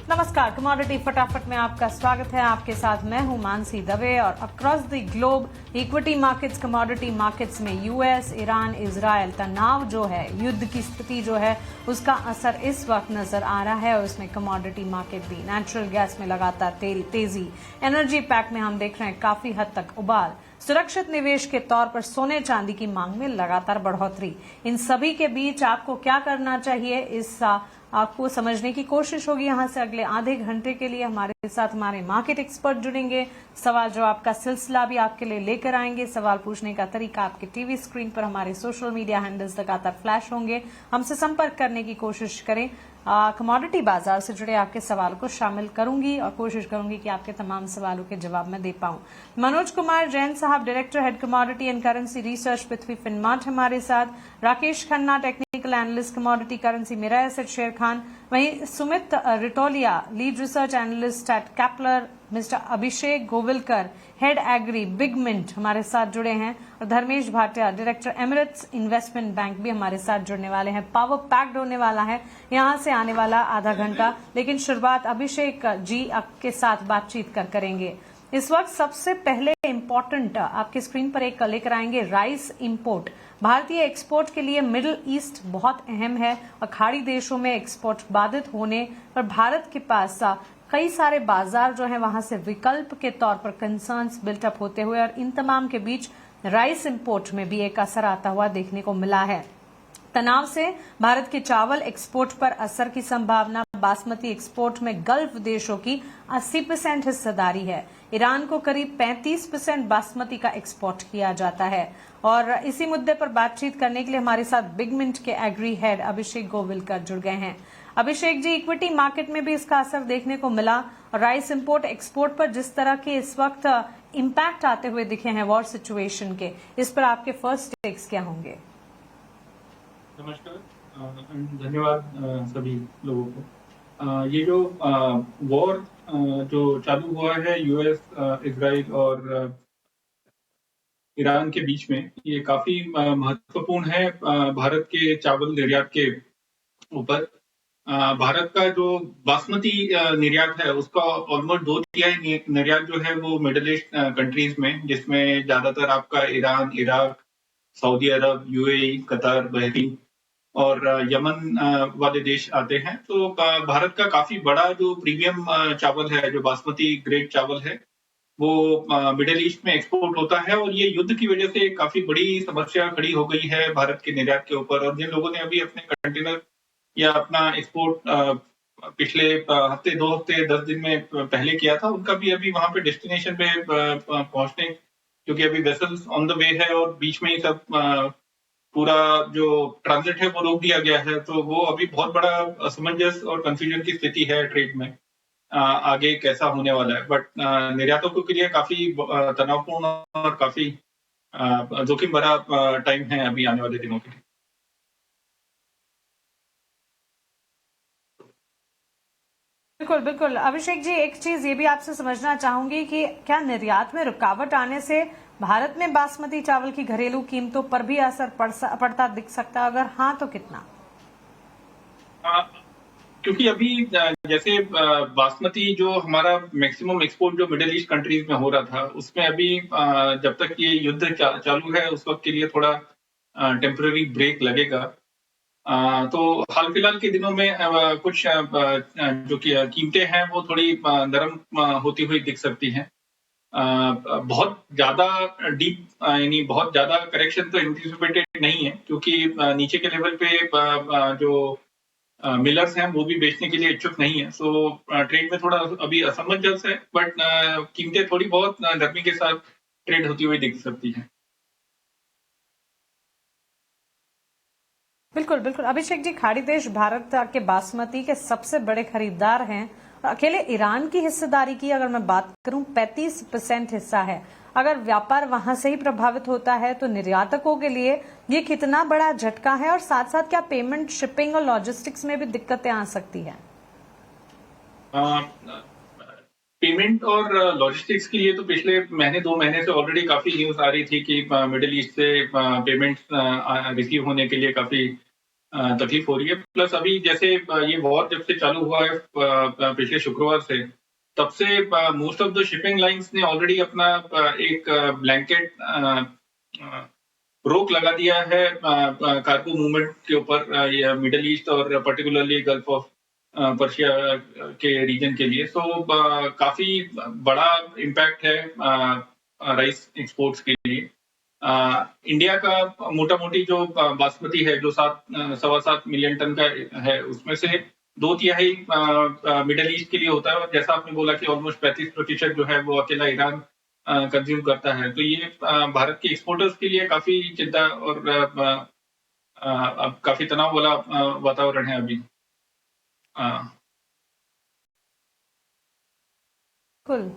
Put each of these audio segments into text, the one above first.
नमस्कार, कमोडिटी फटाफट में आपका स्वागत है। आपके साथ मैं हूं मानसी दवे और across the globe equity markets, commodity markets में यूएस, ईरान, इजराइल तनाव जो है, युद्ध की स्थिति जो है, उसका असर इस वक्त नजर आ रहा है और उसमें कमोडिटी मार्केट भी, नेचुरल गैस में लगातार तेजी, एनर्जी पैक में हम देख रहे हैं काफी हद तक उबाल, सुरक्षित निवेश के तौर पर सोने चांदी की मांग में लगातार बढ़ोतरी। इन सभी के बीच आपको क्या करना चाहिए, इस आपको समझने की कोशिश होगी। यहां से अगले आधे घंटे के लिए हमारे साथ हमारे मार्केट एक्सपर्ट जुड़ेंगे। सवाल जवाब का सिलसिला भी आपके लिए लेकर आएंगे। सवाल पूछने का तरीका आपके टीवी स्क्रीन पर हमारे सोशल मीडिया हैंडल्स लगातार फ्लैश होंगे। हमसे संपर्क करने की कोशिश करें। कमोडिटी बाजार से जुड़े आपके सवाल को शामिल करूंगी और कोशिश करूंगी कि आपके तमाम सवालों के जवाब मैं दे पाऊं। मनोज कुमार जैन साहब, director head commodity and currency research, Prithvi Finmart हमारे साथ। Rakesh Khanna, technical analyst commodity currency, मेरा एसेट शेयर खान। वहीं Sumit Ritolia, lead research analyst at Kapler. Mister Abhishek Govilkar, head agri big mint, हमारे साथ जुड़े हैं। और Dharmesh Bhatia, director Emirates investment bank, भी हमारे साथ जुड़ने वाले हैं। पावर पैक्ड होने वाला है यहां से आने वाला आधा घंटा, लेकिन शुरुआत अभिषेक जी आपके साथ बातचीत करेंगे। इस वक्त सबसे पहले इम्पोर्टेंट आपके स्क्रीन पर एक लेकर आएंगे, राइस इंपोर्ट। भारतीय एक्सपोर्ट के लिए मिडिल ईस्ट बहुत अहम है और खाड़ी देशों में एक्सपोर्ट बाधित होने पर भारत के पास कई सारे बाजार जो है वहां से विकल्प के तौर पर कंसर्न्स बिल्टअप होते हुए और इन तमाम के बीच राइस इंपोर्ट में भी एक असर आता हुआ देखने को मिला है। तनाव से भारत के चावल एक्सपोर्ट पर असर की संभावना। बासमती एक्सपोर्ट में गल्फ देशों की 80% हिस्सेदारी है। ईरान को करीब 35% बासमती का एक्सपोर्ट किया जाता है। और इसी मुद्दे पर बातचीत करने के लिए हमारे साथ बिग मिंट के एग्री हेड अभिषेक गोविलकर जुड़ गए हैं। अभिषेक जी, इक्विटी मार्केट में भी इसका असर देखने को मिला और राइस इंपोर्ट एक्सपोर्ट पर जिस तरह के इस वक्त इम्पैक्ट आते हुए दिखे हैं वॉर सिचुएशन के, इस पर आपके फर्स्ट टेक्स क्या होंगे? नमस्कार, धन्यवाद सभी लोगों को। ये जो वॉर जो चालू हुआ है यूएस, इजराइल और ईरान के बीच में, ये काफी महत्वपूर्ण है भारत के चावल निर्यात के ऊपर। भारत का जो बासमती निर्यात है उसका ऑलमोस्ट 2/3 निर्यात जो है वो मिडिल ईस्ट कंट्रीज में, जिसमें ज्यादातर आपका ईरान, इराक, सऊदी अरब, यूएई, कतर, बहरीन और यमन वाले देश आते हैं। तो भारत का काफी बड़ा जो प्रीमियम चावल है, जो बासमती ग्रेड चावल है, वो मिडिल ईस्ट में एक्सपोर्ट होता है और ये युद्ध की वजह से काफी बड़ी समस्या खड़ी हो गई है भारत के निर्यात के ऊपर। और जिन लोगों ने अभी अपने कंटेनर या अपना एक्सपोर्ट पिछले हफ्ते, 2 हफ्ते, 10 दिन में पहले किया था, उनका भी अभी वहां पे डेस्टिनेशन पे पहुंचने, क्योंकि अभी वेसल्स ऑन द वे है और बीच में ही सब पूरा जो ट्रांजिट है वो रोक दिया गया है। तो वो अभी बहुत बड़ा असमंजस और कंफ्यूजन की स्थिति है ट्रेड में। आगे कैसा होने वाला है, बट निर्यातकों के लिए काफी तनावपूर्ण और काफी जोखिम भरा टाइम है अभी आने वाले दिनों के लिए। बिल्कुल बिल्कुल। अभिषेक जी, एक चीज ये भी आपसे समझना चाहूंगी कि क्या निर्यात में रुकावट आने से भारत में बासमती चावल की घरेलू कीमतों पर भी असर पड़ता दिख सकता है? अगर हाँ तो कितना? क्योंकि अभी जैसे बासमती जो हमारा मैक्सिमम एक्सपोर्ट जो मिडिल ईस्ट कंट्रीज में हो रहा था, उसमें अभी जब तक ये युद्ध चालू है उस वक्त के लिए थोड़ा टेम्पररी ब्रेक लगेगा। तो हाल फिलहाल के दिनों में कुछ जो कीमतें हैं वो थोड़ी नरम होती हुई दिख सकती हैं। बहुत ज्यादा डीप यानी बहुत ज्यादा करेक्शन तो एंटिसिपेटेड नहीं है, क्योंकि नीचे के लेवल पे जो मिलर्स हैं वो भी बेचने के लिए इच्छुक नहीं है। सो ट्रेड में थोड़ा अभी असमंजस है, बट कीमतें थोड़ी बहुत नरमी के साथ ट्रेड होती हुई दिख सकती हैं। बिल्कुल बिल्कुल। अभिषेक जी, खाड़ी देश भारत के बासमती के सबसे बड़े खरीदार हैं। अकेले ईरान की हिस्सेदारी की अगर मैं बात करूं, 35% हिस्सा है। अगर व्यापार वहां से ही प्रभावित होता है तो निर्यातकों के लिए ये कितना बड़ा झटका है? और साथ साथ क्या पेमेंट, शिपिंग और लॉजिस्टिक्स में भी दिक्कतें आ सकती है? पेमेंट और लॉजिस्टिक्स के लिए तो पिछले महीने, 2 महीने से ऑलरेडी काफी न्यूज आ रही थी कि मिडिल ईस्ट से पेमेंट रिसीव होने के लिए काफी तकलीफ हो रही है। प्लस अभी जैसे ये वॉर जब से चालू हुआ है पिछले शुक्रवार से, तब से most of the shipping lines ने ऑलरेडी अपना एक ब्लैंकेट रोक लगा दिया है कार्गो मूवमेंट के ऊपर मिडल ईस्ट और पर्टिकुलरली गल्फ ऑफ पर्शिया के रीजन के लिए। सो काफी बड़ा इम्पैक्ट है राइस एक्सपोर्ट्स के लिए। इंडिया का मोटा मोटी जो बासमती है जो 7.25 मिलियन टन का है, उसमें से 2/3 मिडल ईस्ट के लिए होता है। और जैसा आपने बोला कि ऑलमोस्ट 35% जो है वो अकेला ईरान कंज्यूम करता है। तो ये भारत के एक्सपोर्टर्स के लिए काफी चिंता और अब काफी तनाव वाला वातावरण है अभी। बिल्कुल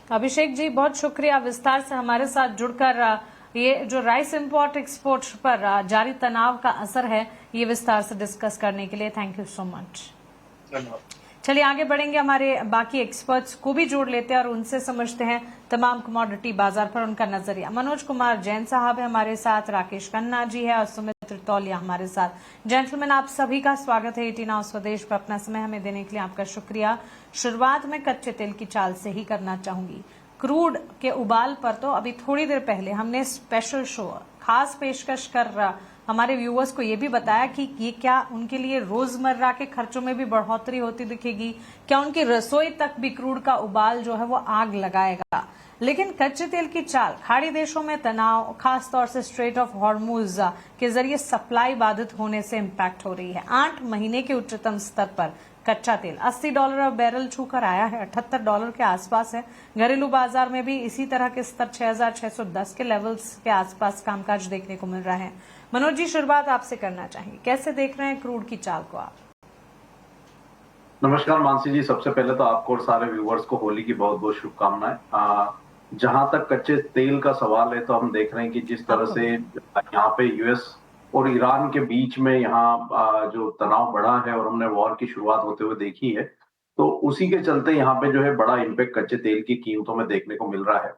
अभिषेक जी, बहुत शुक्रिया विस्तार से हमारे साथ जुड़कर ये जो राइस इंपोर्ट एक्सपोर्ट पर जारी तनाव का असर है ये विस्तार से डिस्कस करने के लिए थैंक यू सो मच। धन्यवाद। चलिए आगे बढ़ेंगे, हमारे बाकी एक्सपर्ट्स को भी जोड़ लेते हैं और उनसे समझते हैं तमाम कमोडिटी बाजार पर उनका नजरिया। मनोज कुमार जैन साहब है हमारे साथ, राकेश खन्ना जी है और सुमित तौलिया हमारे साथ। जेंटलमैन, आप सभी का स्वागत है 18 आवर्स स्वदेश पर। अपना समय हमें देने के लिए आपका शुक्रिया। शुरुआत में कच्चे तेल की चाल से ही करना चाहूंगी। क्रूड के उबाल पर तो अभी थोड़ी देर पहले हमने स्पेशल शो खास पेशकश कर हमारे व्यूअर्स को ये भी बताया कि ये क्या उनके लिए रोजमर्रा के खर्चों में भी बढ़ोतरी होती दिखेगी, क्या उनकी रसोई तक भी क्रूड का उबाल जो है वो आग लगाएगा। लेकिन कच्चे तेल की चाल खाड़ी देशों में तनाव, खासतौर से स्ट्रेट ऑफ हॉर्मुज के जरिए सप्लाई बाधित होने से इम्पैक्ट हो रही है। 8 महीने के उच्चतम स्तर पर कच्चा तेल $80 बैरल छूकर आया है, $78 के आसपास है। घरेलू बाजार में भी इसी तरह के स्तर 6,610 के लेवल्स के आसपास कामकाज देखने को मिल रहा है। मनोज जी, शुरुआत आपसे करना चाहेंगे, कैसे देख रहे हैं क्रूड की चाल को आप? नमस्कार मानसी जी, सबसे पहले तो आपको और सारे व्यूवर्स को होली की बहुत बहुत शुभकामनाएं। जहां तक कच्चे तेल का सवाल है तो हम देख रहे हैं कि जिस तरह से यहाँ पे यूएस और ईरान के बीच में यहाँ जो तनाव बढ़ा है और हमने वॉर की शुरुआत होते हुए देखी है, तो उसी के चलते यहाँ पे जो है बड़ा इम्पैक्ट कच्चे तेल की कीमतों में देखने को मिल रहा है।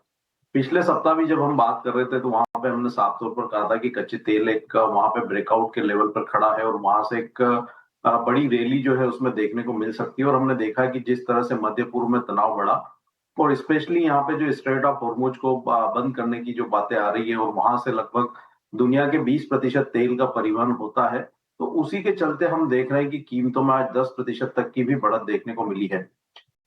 पिछले सप्ताह भी जब हम बात कर रहे थे तो वहां पे हमने साफ तौर पर कहा था कि कच्चे तेल एक वहां पे ब्रेकआउट के लेवल पर खड़ा है और वहां से एक बड़ी रैली जो है उसमें देखने को मिल सकती है। और हमने देखा कि जिस तरह से मध्य पूर्व में तनाव बढ़ा और स्पेशली यहाँ पे जो स्ट्रेट ऑफ हॉर्मुज को बंद करने की जो बातें आ रही है और वहां से लगभग दुनिया के 20% तेल का परिवहन होता है, तो उसी के चलते हम देख रहे हैं कि कीमतों में आज 10% तक की भी बढ़त देखने को मिली है।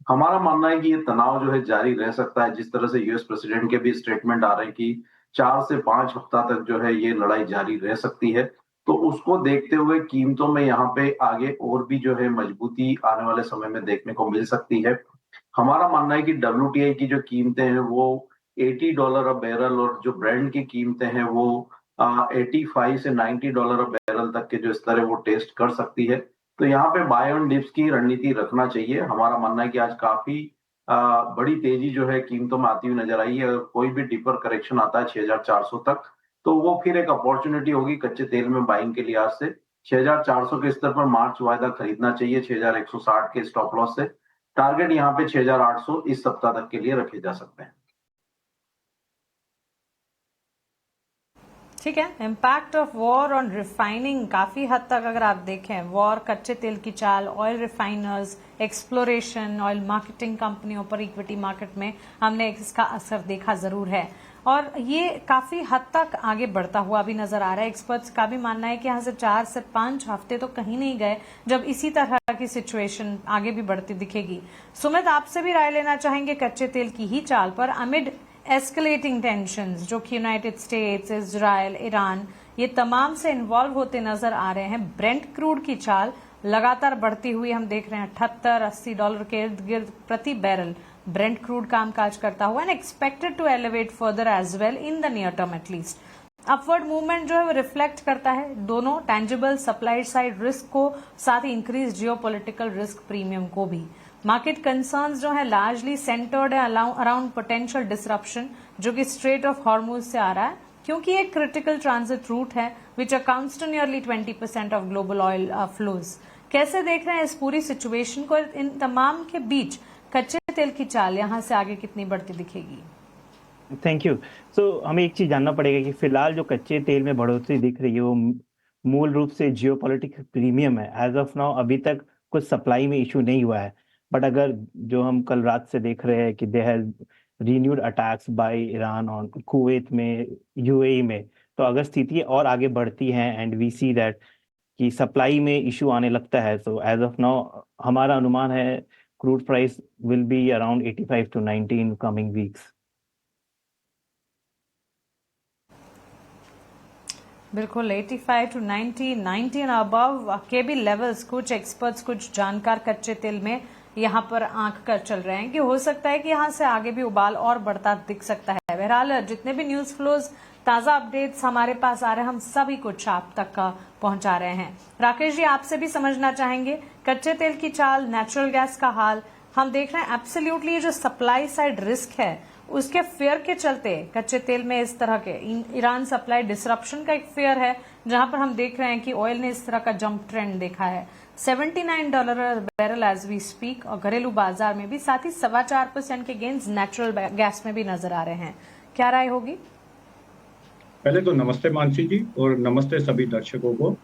हमारा मानना है कि ये तनाव जो है जारी रह सकता है। जिस तरह से यूएस प्रेसिडेंट के भी स्टेटमेंट आ रहे हैं कि 4 से 5 हफ्ता तक जो है ये लड़ाई जारी रह सकती है, तो उसको देखते हुए कीमतों में यहाँ पे आगे और भी जो है मजबूती आने वाले समय में देखने को मिल सकती है। हमारा मानना है कि WTI की जो कीमतें हैं वो $80 बैरल और जो ब्रेंट की कीमतें हैं वो 85 से $90 बैरल तक के जो स्तर है वो टेस्ट कर सकती है। तो यहाँ पे बाय ऑन डिप्स की रणनीति रखना चाहिए। हमारा मानना है कि आज काफी बड़ी तेजी जो है कीमतों में आती हुई नजर आई है। अगर कोई भी डीपर करेक्शन आता है 6,400 तक, तो वो फिर एक अपॉर्चुनिटी होगी कच्चे तेल में बाइंग के लिए। आज से 6,400 के स्तर पर मार्च वायदा खरीदना चाहिए 6,160 के स्टॉप लॉस से। टारगेट यहाँ पे 6,800 इस सप्ताह तक के लिए रखे जा सकते हैं। ठीक है, impact of war on refining काफी हद तक अगर आप देखें, वॉर कच्चे तेल की चाल, oil refiners, exploration, oil marketing कंपनियों पर इक्विटी मार्केट में हमने इसका असर देखा जरूर है और ये काफी हद तक आगे बढ़ता हुआ भी नजर आ रहा है। एक्सपर्ट्स का भी मानना है कि यहाँ से 4 से 5 हफ्ते तो कहीं नहीं गए जब इसी तरह की सिचुएशन आगे भी बढ़ती दिखेगी। सुमित, आपसे भी राय लेना चाहेंगे कच्चे तेल की ही चाल पर अमिड एस्केलेटिंग टेंशंस जो कि यूनाइटेड स्टेट्स, इजराइल, ईरान ये तमाम से इन्वॉल्व होते नजर आ रहे हैं। ब्रेंट क्रूड की चाल लगातार बढ़ती हुई हम देख रहे हैं, $78-80 के इर्द गिर्द प्रति बैरल ब्रेंट क्रूड कामकाज करता हुआ and expected to elevate further as well in the near term at least. Upward movement जो है वो रिफ्लेक्ट करता है दोनों टेंजिबल सप्लाई साइड रिस्क को, साथ ही इंक्रीज जियोपॉलिटिकल रिस्क प्रीमियम को भी। मार्केट कंसर्न्स जो है लार्जली सेंटर्ड है अराउंड पोटेंशियल डिसरप्शन जो कि स्ट्रेट ऑफ हॉर्मुज से आ रहा है, क्योंकि एक क्रिटिकल ट्रांजिट रूट है which accounts to nearly 20% of global oil flows. कैसे देख रहे हैं इस पूरी सिचुएशन को? इन तमाम के बीच कच्चे तेल की चाल यहाँ से आगे कितनी बढ़ती दिखेगी? Thank you. सो हमें एक चीज जानना पड़ेगा कि फिलहाल जो कच्चे तेल में बढ़ोतरी दिख रही है वो मूल रूप से जियोपॉलिटिक्स प्रीमियम है। एज ऑफ नाउ अभी तक कुछ सप्लाई में इशू नहीं हुआ है, बट अगर जो हम कल रात से देख रहे हैं कि they has renewed attacks by Iran on Kuwait में, यूएई में, तो अगर स्थिति और आगे बढ़ती है एंड वी सी दैट कि सप्लाई में इशू आने लगता है, तो एज ऑफ नाउ हमारा अनुमान है crude price will be around 85 to 90 in coming weeks. बिल्कुल 85 to 90, 90 एंड अबव के भी लेवल्स कुछ एक्सपर्ट्स, कुछ जानकार कच्चे तेल में यहाँ पर आंक कर चल रहे हैं कि हो सकता है कि यहाँ से आगे भी उबाल और बढ़ता दिख सकता है। बहरहाल जितने भी न्यूज फ्लोज, ताजा अपडेट्स हमारे पास आ रहे हैं, हम सभी कुछ आप तक पहुंचा रहे हैं। राकेश जी, आपसे भी समझना चाहेंगे कच्चे तेल की चाल, नेचुरल गैस का हाल। हम देख रहे हैं एब्सोल्युटली जो सप्लाई साइड रिस्क है उसके फेयर के चलते कच्चे तेल में इस तरह के ईरान सप्लाई डिसरप्शन का एक फेयर है, जहां पर हम देख रहे हैं कि ऑयल ने इस तरह का जंप ट्रेंड देखा है। $79 बैरल एज वी स्पीक, और घरेलू बाजार में भी साथ ही 4.25% के गेन्स नेचुरल गैस में भी नजर आ रहे हैं। क्या राय होगी? पहले तो नमस्ते मानसी जी और नमस्ते सभी दर्शकों को।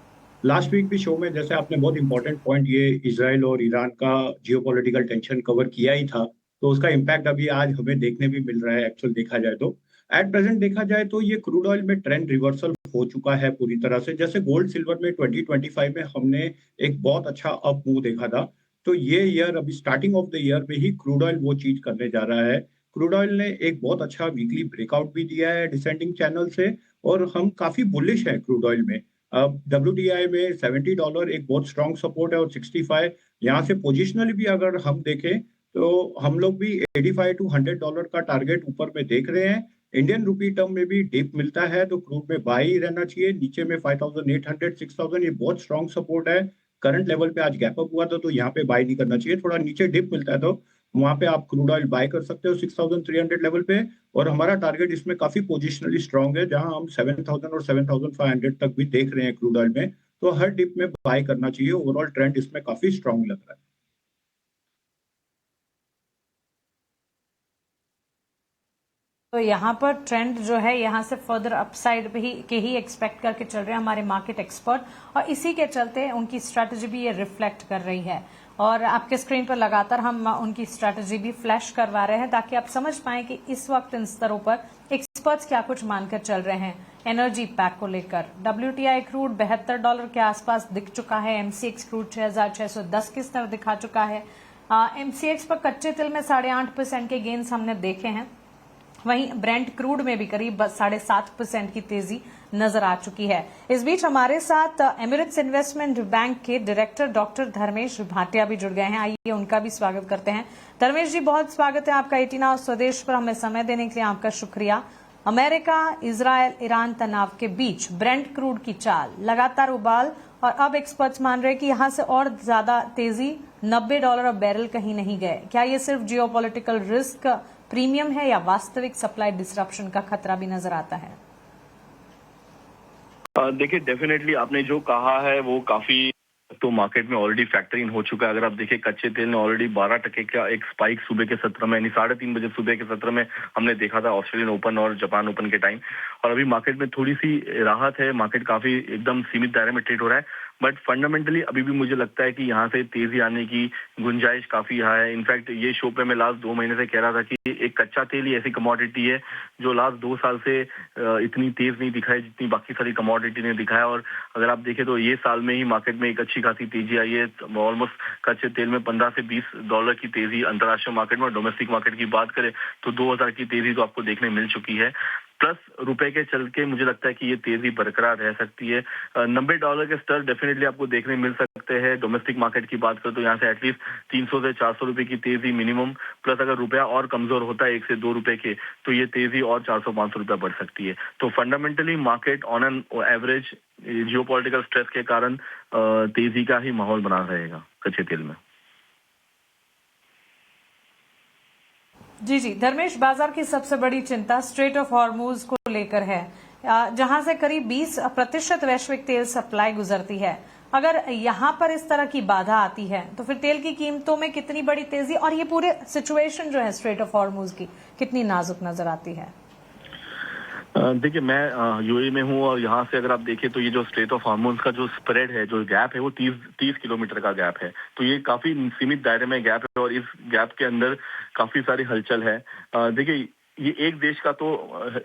लास्ट वीक भी शो में जैसे आपने बहुत इंपॉर्टेंट पॉइंट ये इजराइल और ईरान का जियोपॉलिटिकल टेंशन कवर किया ही था, तो उसका इम्पैक्ट अभी आज हमें देखने भी मिल रहा है। एक्चुअल देखा जाए तो एट प्रेजेंट देखा जाए तो ये क्रूड ऑयल में ट्रेंड रिवर्सल हो चुका है पूरी तरह से। जैसे गोल्ड सिल्वर में 2025 में हमने एक बहुत अच्छा अप मूव देखा था, तो ये ईयर अभी स्टार्टिंग ऑफ द ईयर में ही क्रूड ऑयल वो चीज करने जा रहा है। क्रूड ऑयल ने एक बहुत अच्छा वीकली ब्रेकआउट भी दिया है डिसेंडिंग चैनल से, और हम काफी बुलिश है क्रूड ऑयल में। अब WTI में $70 एक बहुत स्ट्रॉन्ग सपोर्ट है, और 65 यहाँ से पोजिशनली भी अगर हम देखें तो हम लोग भी $85 to $100 का टारगेट ऊपर में देख रहे हैं। इंडियन रुपी टर्म में भी डिप मिलता है तो क्रूड में बाई ही रहना चाहिए। नीचे में 5800 6000 ये बहुत स्ट्रॉन्ग सपोर्ट है। करंट लेवल पे आज गैप अप हुआ था तो यहाँ पे बाई नहीं करना चाहिए। थोड़ा नीचे डिप मिलता है तो वहां पे आप क्रूड ऑयल बाय कर सकते हो 6300 लेवल पे, और हमारा टारगेट इसमें काफी पोजिशनली स्ट्रॉन्ग है, जहां हम 7000 और 7500 तक भी देख रहे हैं क्रूड ऑयल में। तो हर डिप में बाय करना चाहिए। ओवरऑल ट्रेंड इसमें काफी स्ट्रॉन्ग लग रहा है। तो यहाँ पर ट्रेंड जो है यहाँ से फर्दर अपसाइड पे ही एक्सपेक्ट करके चल रहे हैं हमारे मार्केट एक्सपर्ट, और इसी के चलते उनकी स्ट्रैटेजी भी ये रिफ्लेक्ट कर रही है। और आपके स्क्रीन पर लगातार हम उनकी स्ट्रैटेजी भी फ्लैश करवा रहे हैं ताकि आप समझ पाएं कि इस वक्त इन स्तरों पर एक्सपर्ट्स क्या कुछ मानकर चल रहे हैं। एनर्जी पैक को लेकर WTI क्रूड $72 के आसपास दिख चुका है। MCX क्रूड 6610 की स्तर दिखा चुका है। MCX पर कच्चे तेल में 8.5% के गेन्स हमने देखे हैं। वहीं ब्रेंट क्रूड में भी करीब 7.5% की तेजी नजर आ चुकी है। इस बीच हमारे साथ एमिरेट्स इन्वेस्टमेंट बैंक के डायरेक्टर डॉक्टर धर्मेश भाटिया भी जुड़ गए हैं। आइए उनका भी स्वागत करते हैं। धर्मेश जी, बहुत स्वागत है आपका 18 आवर्स स्वदेश पर। हमें समय देने के लिए आपका शुक्रिया। अमेरिका, इजरायल, ईरान तनाव के बीच ब्रेंट क्रूड की चाल लगातार उबाल, और अब एक्सपर्ट्स मान रहे हैं कि यहां से और ज्यादा तेजी $90 बैरल कहीं नहीं गए। क्या ये सिर्फ जियोपॉलिटिकल रिस्क प्रीमियम है या वास्तविक सप्लाई डिसरप्शन का खतरा भी नजर आता है? देखिए, डेफिनेटली आपने जो कहा है वो काफी तो मार्केट में ऑलरेडी फैक्टर इन हो चुका है। अगर आप देखिए कच्चे तेल ने ऑलरेडी 12% का एक स्पाइक सुबह के सत्र में, यानी 3:30 बजे सुबह के सत्र में हमने देखा था ऑस्ट्रेलियन ओपन और जापान ओपन के टाइम। और अभी मार्केट में थोड़ी सी राहत है, मार्केट काफी एकदम सीमित दायरे में ट्रेड हो रहा है, बट फंडामेंटली अभी भी मुझे लगता है कि यहाँ से तेजी आने की गुंजाइश काफी है। इनफैक्ट ये शो पे मैं लास्ट 2 महीने से कह रहा था कि एक कच्चा तेल ही ऐसी कमोडिटी है जो लास्ट 2 साल से इतनी तेज नहीं दिखाई जितनी बाकी सारी कमोडिटी ने दिखाया। और अगर आप देखें तो ये साल में ही मार्केट में एक अच्छी खासी तेजी आई है। ऑलमोस्ट कच्चे तेल में $15 से $20 की तेजी अंतर्राष्ट्रीय मार्केट में, और डोमेस्टिक मार्केट की बात करें तो 2000 की तेजी तो आपको देखने मिल चुकी है। प्लस रुपए के चल के मुझे लगता है कि ये तेजी बरकरार रह सकती है। $90 के स्तर डेफिनेटली आपको देखने मिल सकते हैं। डोमेस्टिक मार्केट की बात करें तो यहाँ से एटलीस्ट 300 से 400 रुपए की तेजी मिनिमम, प्लस अगर रुपया और कमजोर होता है 1 से 2 रुपए के तो ये तेजी और 400-500 रुपया बढ़ सकती है। तो fundamentally market on an average geopolitical stress के कारण तेजी का ही माहौल बना रहेगा कच्चे तेल में। जी जी धर्मेश, बाजार की सबसे बड़ी चिंता स्ट्रेट ऑफ हॉर्मुज को लेकर है, जहां से करीब 20% वैश्विक तेल सप्लाई गुजरती है। अगर यहां पर इस तरह की बाधा आती है तो फिर तेल की कीमतों में कितनी बड़ी तेजी, और ये पूरे सिचुएशन जो है स्ट्रेट ऑफ हॉर्मुज की कितनी नाजुक नजर आती है? देखिए मैं यूएई में हूँ और यहाँ से अगर आप देखें तो ये जो स्ट्रेट ऑफ हार्मोन्स का जो स्प्रेड है, जो गैप है, वो 30 किलोमीटर का गैप है। तो ये काफी सीमित दायरे में गैप है और इस गैप के अंदर काफी सारी हलचल है। देखिए ये एक देश का तो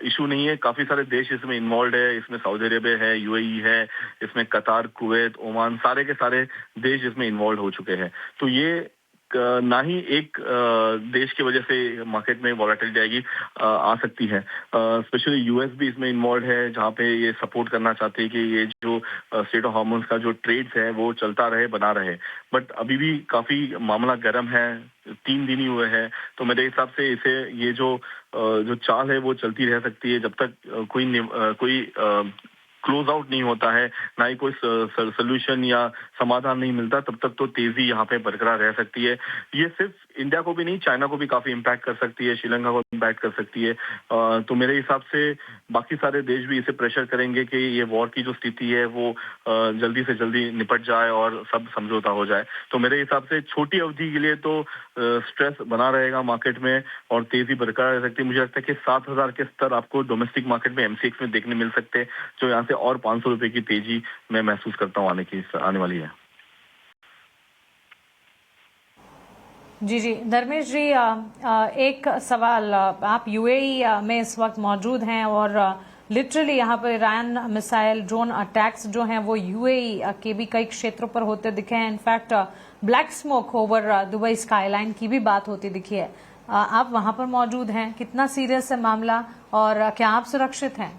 इशू नहीं है, काफी सारे देश इसमें इन्वॉल्व है। इसमें सऊदी अरेबिया है, यूएई है, इसमें कतार, कुवैत, ओमान, सारे के सारे देश इसमें इन्वॉल्व हो चुके हैं। तो ये ना ही एक देश की वजह से मार्केट में वॉलेटिलिटी आएगी, आ सकती है। स्पेशली यूएस भी इसमें इन्वॉल्व है, जहाँ पे ये सपोर्ट करना चाहते हैं कि ये जो स्टेट ऑफ हार्मोन्स का जो ट्रेड्स है वो चलता रहे, बना रहे। बट अभी भी काफी मामला गर्म है, 3 दिन ही हुए हैं। तो मेरे हिसाब से इसे ये जो चाल है वो चलती रह सकती है जब तक कोई क्लोज आउट नहीं होता है, ना ही कोई सोल्यूशन या समाधान नहीं मिलता, तब तक तो तेजी यहाँ पे बरकरार रह सकती है। ये सिर्फ इंडिया को भी नहीं, चाइना को भी काफी इम्पैक्ट कर सकती है, श्रीलंका को इम्पैक्ट कर सकती है। तो मेरे हिसाब से बाकी सारे देश भी इसे प्रेशर करेंगे कि ये वॉर की जो स्थिति है वो जल्दी से जल्दी निपट जाए और सब समझौता हो जाए। तो मेरे हिसाब से छोटी अवधि के लिए तो स्ट्रेस बना रहेगा मार्केट में और तेजी बरकरार रह सकती है। मुझे लगता है कि 7,000 के स्तर आपको डोमेस्टिक मार्केट में एमसीएक्स में देखने मिल सकते हैं, जो यहाँ से और 500 रुपए की तेजी मैं महसूस करता हूँ आने वाली है। जी जी, धर्मेश जी, एक सवाल, आप यूएई में इस वक्त मौजूद हैं और लिटरली यहाँ पर ईरान मिसाइल ड्रोन अटैक्स जो हैं वो यूएई के भी कई क्षेत्रों पर होते दिखे हैं। In fact black smoke over Dubai skyline की भी बात होती दिखी है। आप वहां पर मौजूद हैं, कितना सीरियस है मामला और क्या आप सुरक्षित हैं?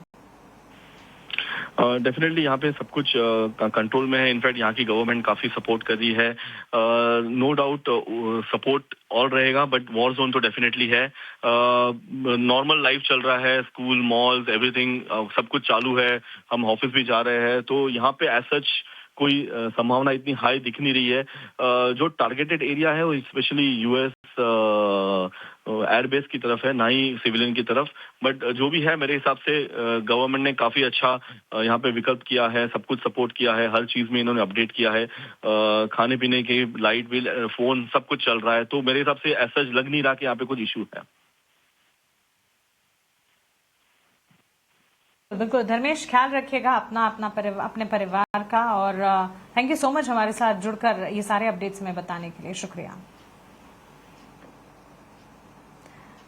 डेफिनेटली यहाँ पे सब कुछ कंट्रोल में है। इनफैक्ट यहाँ की गवर्नमेंट काफी सपोर्ट कर रही है। नो डाउट सपोर्ट और रहेगा, बट वॉर जोन तो डेफिनेटली है। नॉर्मल लाइफ चल रहा है, स्कूल, मॉल्स, एवरीथिंग सब कुछ चालू है। हम ऑफिस भी जा रहे हैं, तो यहाँ पे एज सच कोई संभावना इतनी हाई दिख नहीं रही है। जो टारगेटेड एरिया है वो स्पेशली यूएस एयरबेस की तरफ है, ना ही सिविलियन की तरफ। बट जो भी है, मेरे हिसाब से गवर्नमेंट ने काफी अच्छा यहाँ पे विकल्प किया है, सब कुछ सपोर्ट किया है, हर चीज में इन्होंने अपडेट किया है। खाने पीने के लाइट बिल, फोन, सब कुछ चल रहा है। तो मेरे हिसाब से ऐसा लग नहीं रहा कि यहाँ पे कुछ इशू है। बिल्कुल धर्मेश, ख्याल रखिएगा अपने परिवार का और थैंक यू सो मच हमारे साथ जुड़कर ये सारे अपडेट्स में बताने के लिए। शुक्रिया।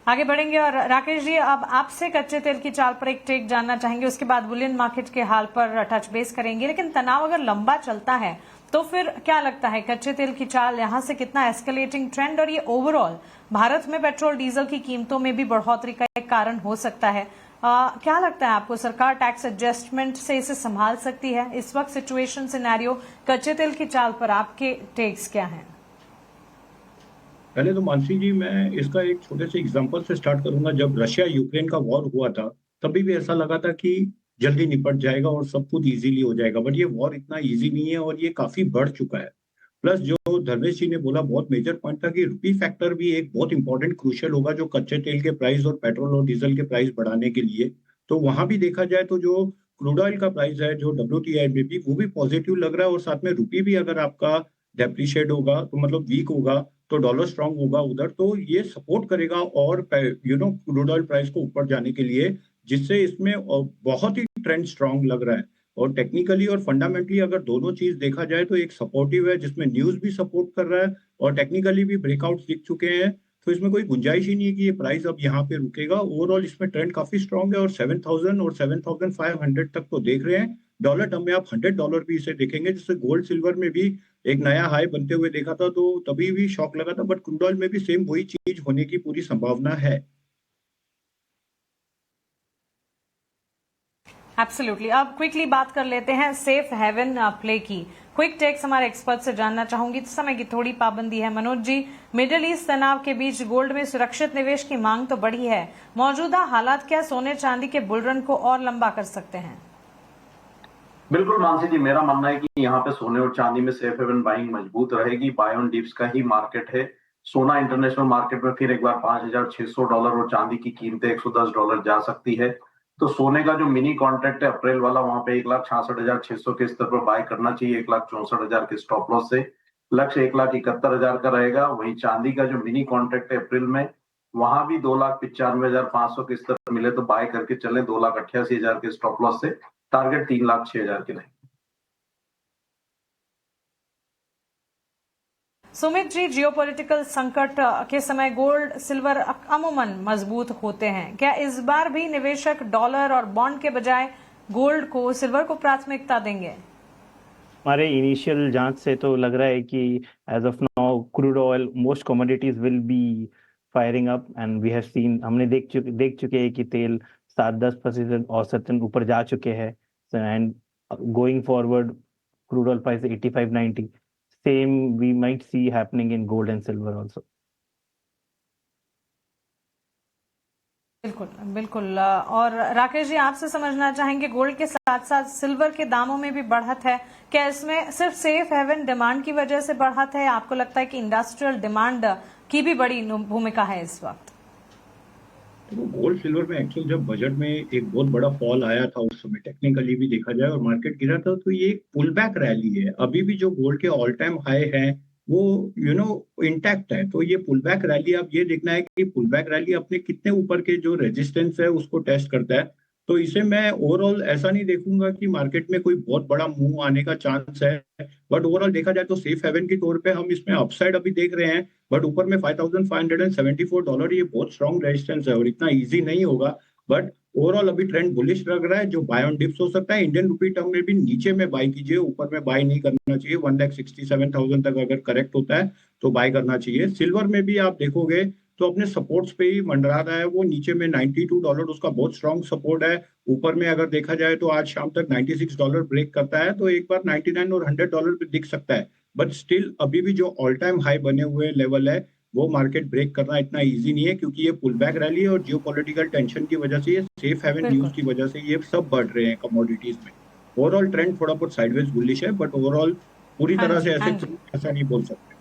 आगे बढ़ेंगे और राकेश जी, अब आपसे कच्चे तेल की चाल पर एक टेक जानना चाहेंगे, उसके बाद बुलियन मार्केट के हाल पर टच बेस करेंगे। लेकिन तनाव अगर लंबा चलता है तो फिर क्या लगता है कच्चे तेल की चाल यहां से कितना एस्केलेटिंग ट्रेंड और ये ओवरऑल भारत में पेट्रोल डीजल की कीमतों में भी बढ़ोतरी का एक कारण हो सकता है? क्या लगता है आपको, सरकार टैक्स एडजस्टमेंट से इसे संभाल सकती है? इस वक्त सिचुएशन सिनेरियो कच्चे तेल की चाल पर आपके टेक्स क्या हैं? पहले तो मानसी जी, मैं इसका एक छोटे से एग्जांपल से स्टार्ट करूंगा। जब रशिया यूक्रेन का वॉर हुआ था तभी भी ऐसा लगा था कि जल्दी निपट जाएगा और सब कुछ इजीली हो जाएगा, बट ये वॉर इतना इजी नहीं है और ये काफी बढ़ चुका है। प्लस जो धर्मेश जी ने बोला, बहुत मेजर पॉइंट था कि रुपी फैक्टर भी एक बहुत इंपॉर्टेंट क्रूशियल होगा जो कच्चे तेल के प्राइस और पेट्रोल और डीजल के प्राइस बढ़ाने के लिए। तो वहां भी देखा जाए तो जो क्रूड ऑयल का प्राइस है, जो WTI में भी, वो भी पॉजिटिव लग रहा है। और साथ में रुपी भी अगर आपका डेप्रिशिएट होगा तो मतलब वीक होगा तो डॉलर स्ट्रांग होगा उधर, तो ये सपोर्ट करेगा और क्रूड ऑयल प्राइस को ऊपर जाने के लिए, जिससे इसमें बहुत ही ट्रेंड स्ट्रांग लग रहा है। और टेक्निकली और फंडामेंटली अगर दोनों चीज देखा जाए तो एक सपोर्टिव है, जिसमें न्यूज भी सपोर्ट कर रहा है और टेक्निकली भी ब्रेकआउट दिख चुके हैं। तो इसमें कोई गुंजाइश ही नहीं है कि ये प्राइस अब यहाँ पे रुकेगा। ओवरऑल इसमें ट्रेंड काफी स्ट्रांग है और 7,000 और 7,500 तक तो देख रहे हैं। डॉलर टर्म में आप $100 भी इसे देखेंगे, जिससे गोल्ड सिल्वर में भी एक नया हाई बनते हुए देखा था, तो तभी भी शॉक लगा था। बट क्रूड ऑयल में भी सेम वही चीज होने की पूरी संभावना है। एब्सोल्युटली। अब क्विकली बात कर लेते हैं सेफ हेवन प्ले की। क्विक टेक्स हमारे एक्सपर्ट से जानना चाहूंगी। समय की थोड़ी पाबंदी है। मनोज जी, मिडिल ईस्ट तनाव के बीच गोल्ड में सुरक्षित निवेश की मांग तो बढ़ी है, मौजूदा हालात क्या सोने चांदी के बुलरन को और लंबा कर सकते हैं? बिल्कुल मानसी जी, मेरा मानना है कि यहाँ पे सोने और चांदी में सेफ हेवन बाइंग मजबूत रहेगी। बाय ऑन डिप्स का ही मार्केट है। सोना इंटरनेशनल मार्केट में फिर एक बार $5,600 और चांदी की कीमतें $110 जा सकती है। तो सोने का जो मिनी कॉन्ट्रैक्ट है अप्रैल वाला, वहां पे 1,66,600 के स्तर पर बाय करना चाहिए, 1,64,000 के स्टॉप लॉस से। लक्ष्य 1,71,000 का रहेगा। वहीं चांदी का जो मिनी कॉन्ट्रैक्ट है अप्रैल में वहां भी 2,95,500 के स्तर मिले तो बाय करके चले, 2,88,000 के स्टॉप लॉस से, टारगेट 3,06,000 के रहेंगे। सुमित जी, जियोपॉलिटिकल संकट के समय गोल्ड सिल्वर अमूमन मजबूत होते हैं, क्या इस बार भी निवेशक डॉलर और बॉन्ड के बजाय गोल्ड को, सिल्वर को प्राथमिकता देंगे? हमारे इनिशियल जांच से तो लग रहा है कि as of now crude oil, most commodities will be firing up and we have seen, हमने देख चुके हैं कि तेल 7-10% औसतन ऊपर जा चुके हैं and going forward crude oil price 85-90, same we might see happening in gold and silver also. बिल्कुल बिल्कुल। और राकेश जी, आपसे समझना चाहेंगे, गोल्ड के साथ साथ सिल्वर के दामों में भी बढ़त है, क्या इसमें सिर्फ सेफ हेवन डिमांड की वजह से बढ़त है? आपको लगता है कि इंडस्ट्रियल डिमांड की भी बड़ी भूमिका है इस वक्त? तो गोल्ड सिल्वर में एक्चुअल जब बजट में एक बहुत बड़ा फॉल आया था उस समय टेक्निकली भी देखा जाए और मार्केट गिरा था, तो ये एक पुल बैक रैली है। अभी भी जो गोल्ड के ऑल टाइम हाई है वो इंटैक्ट है। तो ये पुल बैक रैली, आप ये देखना है कि पुल बैक रैली अपने कितने ऊपर के जो रेजिस्टेंस है उसको टेस्ट करता है। तो इसे मैं ओवरऑल ऐसा नहीं देखूंगा कि मार्केट में कोई बहुत बड़ा मूव आने का चांस है, बट ओवरऑल देखा जाए तो सेफ हेवन के तौर पे हम इसमें अपसाइड अभी देख रहे हैं। बट ऊपर में $5,574 ये बहुत स्ट्रॉन्ग रेजिस्टेंस है और इतना इजी नहीं होगा। बट ओवरऑल अभी ट्रेंड बुलिश लग रहा है, जो बाय ऑन डिप्स हो सकता है। इंडियन रुपी टर्म में भी नीचे में बाय कीजिए, ऊपर में बाय नहीं करना चाहिए। 1,67,000 तक अगर करेक्ट होता है तो बाय करना चाहिए। सिल्वर में भी आप देखोगे तो अपने सपोर्ट्स पे ही मंडरा रहा है, वो नीचे में $92 उसका बहुत स्ट्रॉन्ग सपोर्ट है। ऊपर में अगर देखा जाए तो आज शाम तक $96 ब्रेक करता है, तो एक बार 99 और $100 पे दिख सकता है। बट स्टिल अभी भी जो ऑल टाइम हाई बने हुए लेवल है वो मार्केट ब्रेक करना इतना इजी नहीं है, क्योंकि ये पुल बैक रैली है और जियोपॉलिटिकल टेंशन की वजह से, ये सेफ हेवन न्यूज की वजह से ये सब बढ़ रहे हैं कमोडिटीज में। ओवरऑल ट्रेंड थोड़ा बहुत साइडवेज बुलिश है, बट ओवरऑल पूरी तरह से ऐसा नहीं बोल सकते।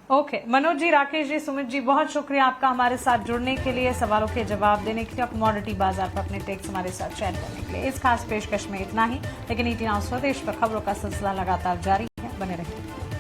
ओके, मनोज जी, राकेश जी, सुमित जी, बहुत शुक्रिया आपका हमारे साथ जुड़ने के लिए, सवालों के जवाब देने के लिए, कमोडिटी बाजार पर अपने टेक्स हमारे साथ शेयर करने के लिए। इस खास पेशकश में इतना ही, लेकिन 18 स्वदेश पर खबरों का सिलसिला लगातार जारी है, बने रहिए।